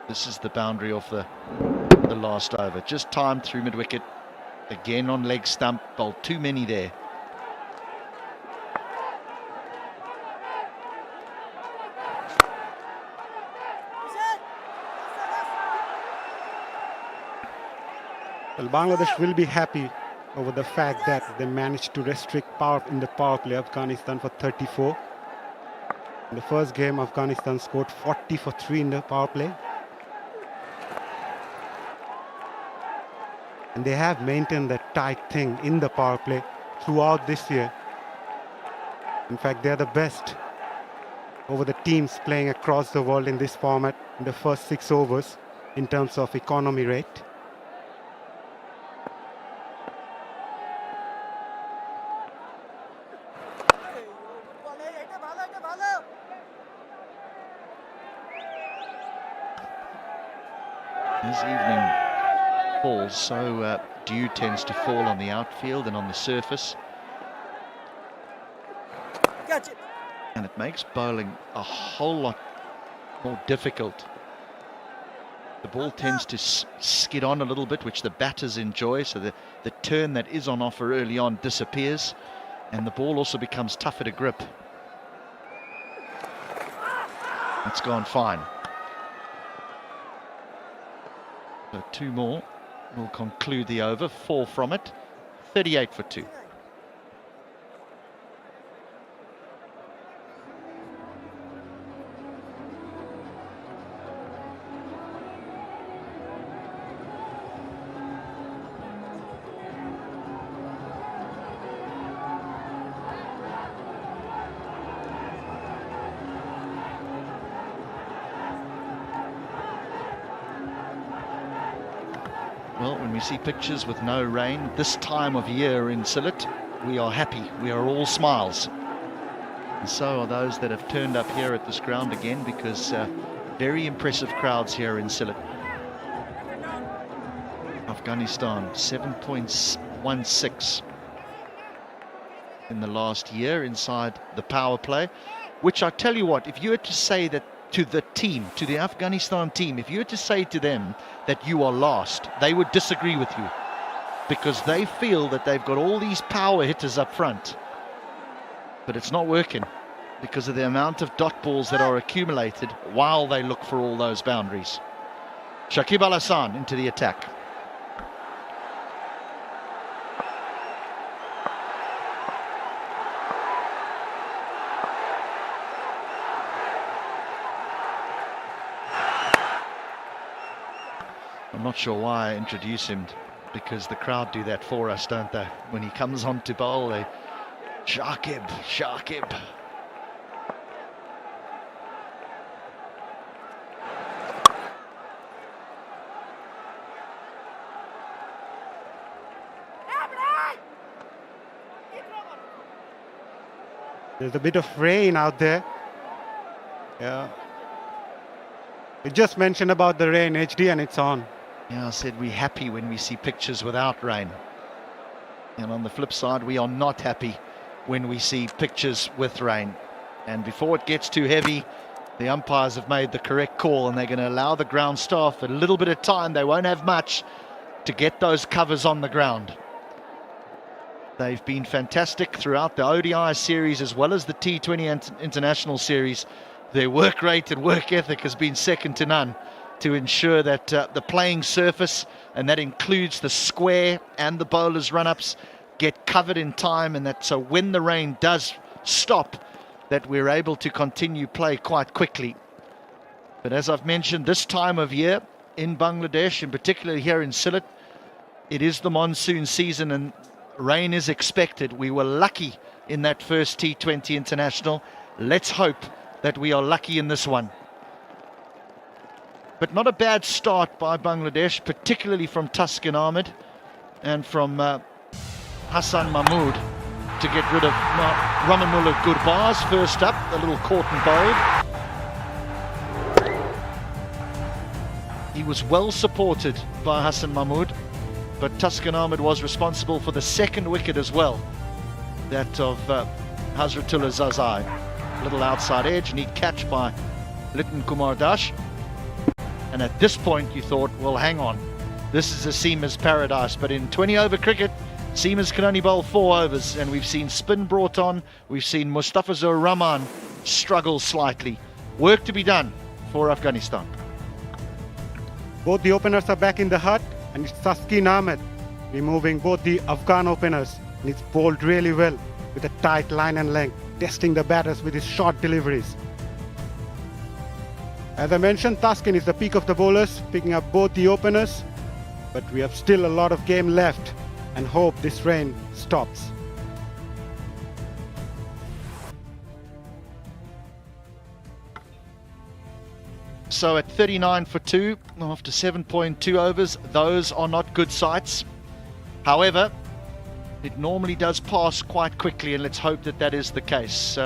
This is the boundary of the last over. Just timed through mid-wicket. Again on leg stump. Bowled too many there. Well, Bangladesh will be happy over the fact that they managed to restrict power in the power play. Afghanistan for 34. In the first game, Afghanistan scored 40 for 3 in the power play. And they have maintained that tight thing in the power play throughout this year. In fact, they are the best over the teams playing across the world in this format in the first 6 overs in terms of economy rate. This evening falls, so dew tends to fall on the outfield and on the surface. And it makes bowling a whole lot more difficult. The ball tends to skid on a little bit, which the batters enjoy, so the turn that is on offer early on disappears, and the ball also becomes tougher to grip. It's gone fine. So 2 more will conclude the over, 4 from it, 38 for 2. Well, when we see pictures with no rain this time of year in Sylhet, we are happy. We are all smiles. And so are those that have turned up here at this ground again, because very impressive crowds here in Sylhet. Afghanistan 7.16 in the last year inside the power play, which I tell you what, if you were to say that to the team, to the Afghanistan team, if you were to say to them that you are last, they would disagree with you, because they feel that they've got all these power hitters up front, but it's not working because of the amount of dot balls that are accumulated while they look for all those boundaries. Shakib Al Hassan into the attack. I'm not sure why I introduce him, because the crowd do that for us, don't they? When he comes on to bowl, they Shakib, Shakib. There's a bit of rain out there. Yeah. You just mentioned about the rain, HD, and it's on. Yeah, I said we're happy when we see pictures without rain. And on the flip side, we are not happy when we see pictures with rain. And before it gets too heavy, the umpires have made the correct call, and they're going to allow the ground staff a little bit of time. They won't have much to get those covers on the ground. They've been fantastic throughout the ODI series as well as the T20 international series. Their work rate and work ethic has been second to none to ensure that the playing surface, and that includes the square and the bowlers' run-ups, get covered in time, and that so when the rain does stop, that we're able to continue play quite quickly. But as I've mentioned, this time of year in Bangladesh, and particularly here in Sylhet, it is the monsoon season and rain is expected. We were lucky in that first T20 international. Let's hope that we are lucky in this one. But not a bad start by Bangladesh, particularly from Tuscan Ahmed and from Hassan Mahmood to get rid of Ramanullah Gurbaz first up, a little caught and bowled. He was well supported by Hassan Mahmood, but Tuscan Ahmed was responsible for the second wicket as well, that of Hazratullah Zazai. Little outside edge, neat catch by Liton Kumar Dash. And at this point you thought, well, hang on, this is a seamer's paradise. But in 20 over cricket, seamers can only bowl 4 overs, and we've seen spin brought on. We've seen Mustafizur Rahman struggle slightly. Work to be done for Afghanistan. Both the openers are back in the hut, and it's Taskin Ahmed removing both the Afghan openers. And it's bowled really well with a tight line and length, testing the batters with his short deliveries. As I mentioned, Taskin is the peak of the bowlers, picking up both the openers. But we have still a lot of game left and hope this rain stops. So at 39 for 2 after 7.2 overs, those are not good sights. However, it normally does pass quite quickly, and let's hope that that is the case.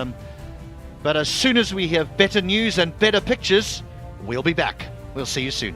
But as soon as we have better news and better pictures, we'll be back. We'll see you soon.